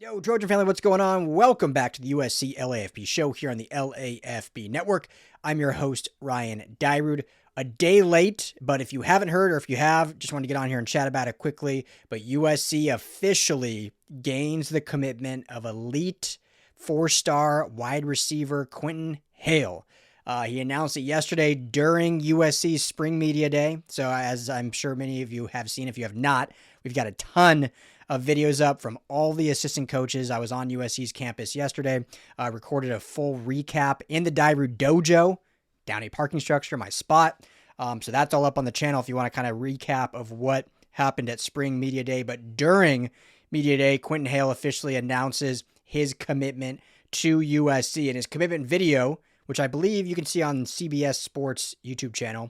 Yo, Trojan family, what's going on? Welcome back to the USC LAFB show here on the LAFB network. I'm your host, Ryan Dyrud. A day late, but if you haven't heard or if you have, just want to get on here and chat about it quickly. But USC officially gains the commitment of elite four-star wide receiver Quentin Hale. He announced it yesterday during USC's Spring Media Day. So as I'm sure many of you have seen, if you have not, we've got a ton of videos up from all the assistant coaches. I was on USC's campus yesterday. I recorded a full recap in the Dyrud Dojo, down a parking structure, my spot. So that's all up on the channel if you want to kind of recap of what happened at Spring Media Day. But during Media Day, Quentin Hale officially announces his commitment to USC. And his commitment video, which I believe you can see on CBS Sports YouTube channel,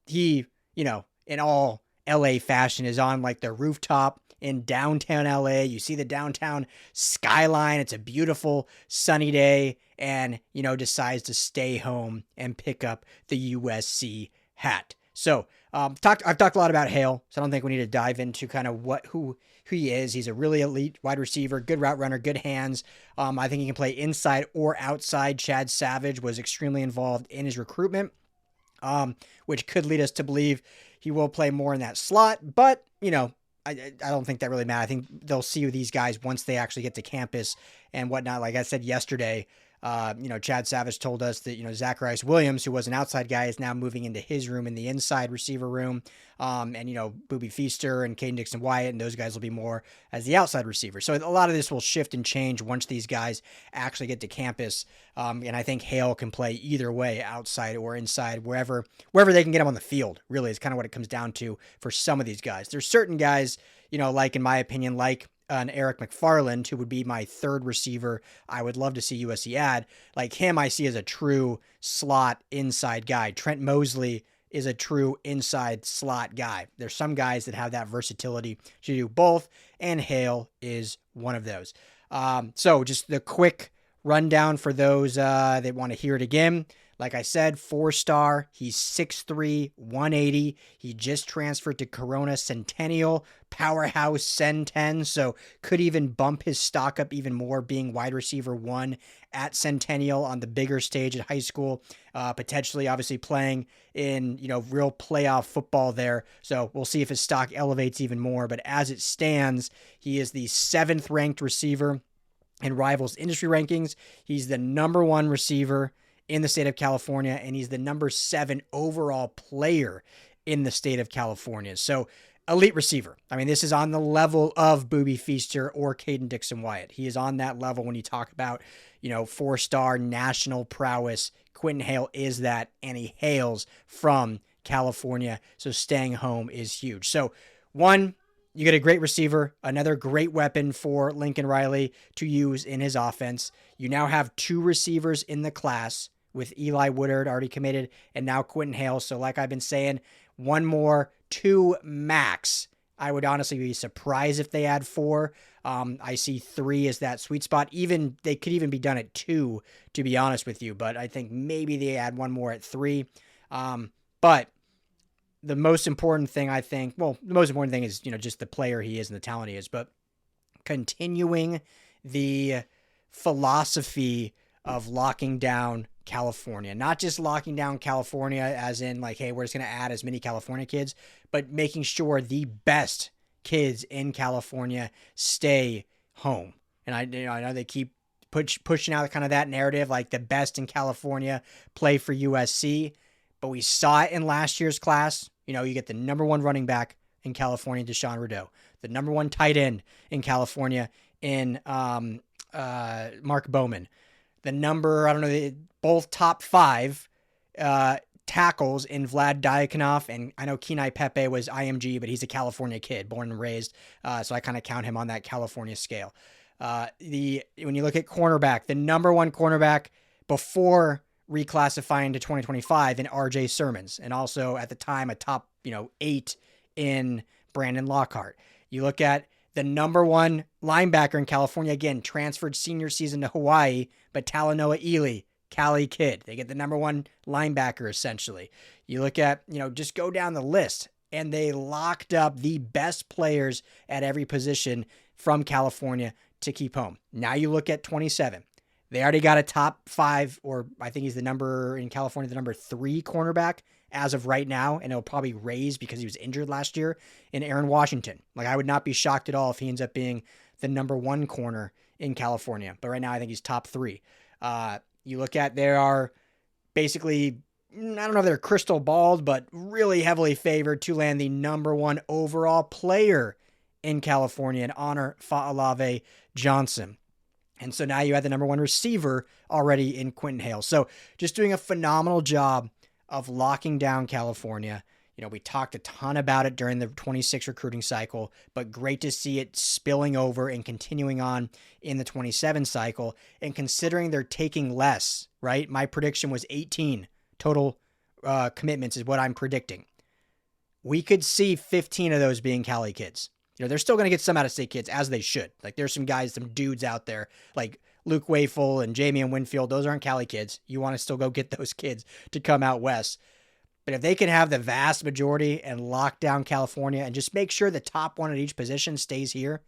he, in all LA fashion, is on like the rooftop in downtown LA. You see the downtown skyline. It's a beautiful sunny day, and, decides to stay home and pick up the USC hat. So I've talked a lot about Hale, so I don't think we need to dive into kind of who he is. He's a really elite wide receiver, good route runner, good hands. I think he can play inside or outside. Chad Savage was extremely involved in his recruitment, which could lead us to believe he will play more in that slot, but, I don't think that really matters. I think they'll see these guys once they actually get to campus and whatnot. Like I said yesterday, Chad Savage told us that, Zacharias Williams, who was an outside guy, is now moving into his room in the inside receiver room. And, Booby Feaster and Caden Dixon-Wyatt, and those guys will be more as the outside receiver. So a lot of this will shift and change once these guys actually get to campus. And I think Hale can play either way, outside or inside, wherever they can get him on the field, really is kind of what it comes down to for some of these guys. There's certain guys, like in my opinion, like an Eric McFarland, who would be my third receiver I would love to see USC add. Like him, I see as a true slot inside guy. Trent Mosley is a true inside slot guy. There's some guys that have that versatility to do both, and Hale is one of those. So just the quick rundown for those that want to hear it again. Like I said, 4-star. He's 6'3", 180. He just transferred to Corona Centennial, powerhouse Cen 10, so could even bump his stock up even more, being wide receiver 1 at Centennial on the bigger stage at high school, potentially obviously playing in, real playoff football there. So we'll see if his stock elevates even more. But as it stands, he is the 7th ranked receiver in Rivals industry rankings. He's the number 1 receiver in the state of California, and he's the number 7 overall player in the state of California. So elite receiver. I mean, this is on the level of Booby Feaster or Caden Dixon-Wyatt. He is on that level when you talk about, 4-star national prowess. Quentin Hale is that, and he hails from California. So staying home is huge. So one, you get a great receiver, another great weapon for Lincoln Riley to use in his offense. You now have 2 receivers in the class, with Eli Woodard already committed, and now Quentin Hale. So like I've been saying, one more, 2 max. I would honestly be surprised if they add 4. I see 3 as that sweet spot. They could even be done at 2, to be honest with you. But I think maybe they add 1 more at 3. But the most important thing, the most important thing is, just the player he is and the talent he is. But continuing the philosophy of locking down California, not just locking down California as in like, hey, we're just going to add as many California kids, but making sure the best kids in California stay home. And I know they keep pushing out kind of that narrative, like the best in California play for USC, but we saw it in last year's class. You get the number 1 running back in California, Deshaun Rideau, the number 1 tight end in California in Mark Bowman, both top 5 tackles in Vlad Diakonoff, and I know Kenai Pepe was IMG, but he's a California kid, born and raised, so I kind of count him on that California scale. When you look at cornerback, the number 1 cornerback before reclassifying to 2025 in RJ Sermons, and also at the time a top 8 in Brandon Lockhart. You look at the number 1 linebacker in California, again, transferred senior season to Hawaii, but Talanoa Ely, Cali kid. They get the number 1 linebacker, essentially. You look at, just go down the list, and they locked up the best players at every position from California to keep home. Now you look at 27. They already got a top 5, or I think he's the number in California, the number 3 cornerback as of right now, and it'll probably raise because he was injured last year, in Aaron Washington. Like, I would not be shocked at all if he ends up being the number 1 corner in California. But right now, I think he's top 3. You look at, there are basically, I don't know if they're crystal balled, but really heavily favored to land the number 1 overall player in California in Honor Fa'alave Johnson. And so now you have the number 1 receiver already in Quentin Hale. So just doing a phenomenal job of locking down California. You know, we talked a ton about it during the 26 recruiting cycle, but great to see it spilling over and continuing on in the 27 cycle. And considering they're taking less, right? My prediction was 18 total commitments is what I'm predicting. We could see 15 of those being Cali kids. You know, they're still going to get some out-of-state kids, as they should. Like, there's some guys, some dudes out there, like Luke Wafel and Jamie and Winfield. Those aren't Cali kids. You want to still go get those kids to come out west. But if they can have the vast majority and lock down California and just make sure the top one at each position stays here,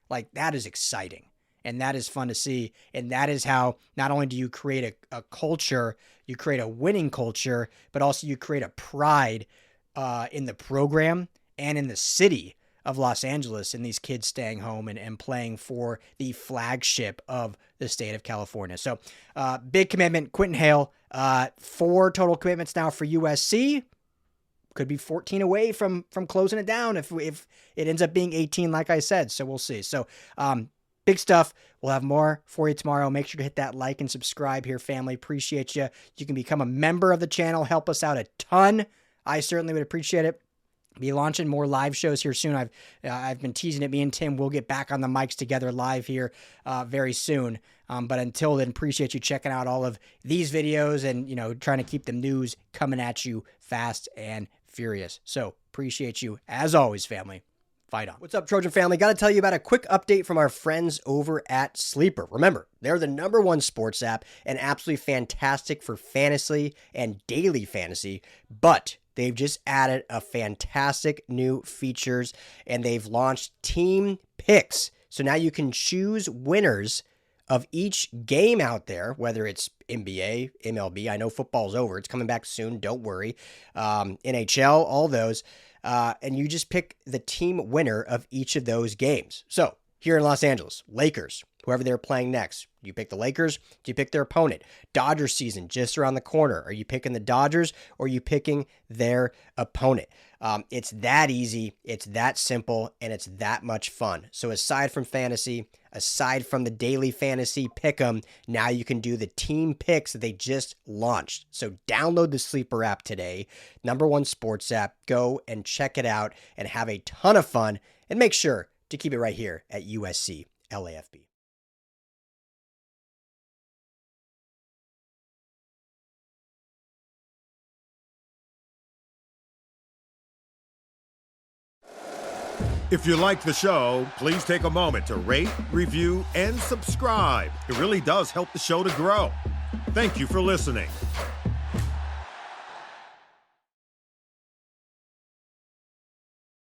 like, that is exciting. And that is fun to see. And that is how not only do you create a culture, you create a winning culture, but also you create a pride in the program and in the city of Los Angeles, and these kids staying home and playing for the flagship of the state of California. So big commitment, Quentin Hale, 4 total commitments now for USC. Could be 14 away from closing it down if it ends up being 18, like I said. So we'll see. So big stuff. We'll have more for you tomorrow. Make sure to hit that like and subscribe here, family. Appreciate you. You can become a member of the channel. Help us out a ton. I certainly would appreciate it. Be launching more live shows here soon. I've been teasing it. Me and Tim will get back on the mics together live here very soon. But until then, appreciate you checking out all of these videos and, you know, trying to keep the news coming at you fast and furious. So appreciate you as always, family. Fight on. What's up, Trojan family? Got to tell you about a quick update from our friends over at Sleeper. Remember, they're the number 1 sports app and absolutely fantastic for fantasy and daily fantasy, but they've just added a fantastic new features, and they've launched team picks. So now you can choose winners of each game out there, whether it's NBA, MLB. I know football's over. It's coming back soon. Don't worry. NHL, all those. And you just pick the team winner of each of those games. So here in Los Angeles, Lakers, whoever they're playing next. Do you pick the Lakers? Do you pick their opponent? Dodgers season just around the corner. Are you picking the Dodgers or are you picking their opponent? It's that easy. It's that simple, and it's that much fun. So aside from fantasy, aside from the daily fantasy pick'em, now you can do the team picks that they just launched. So download the Sleeper app today, number 1 sports app. Go and check it out and have a ton of fun, and make sure to keep it right here at USC LAFB. If you like the show, please take a moment to rate, review, and subscribe. It really does help the show to grow. Thank you for listening.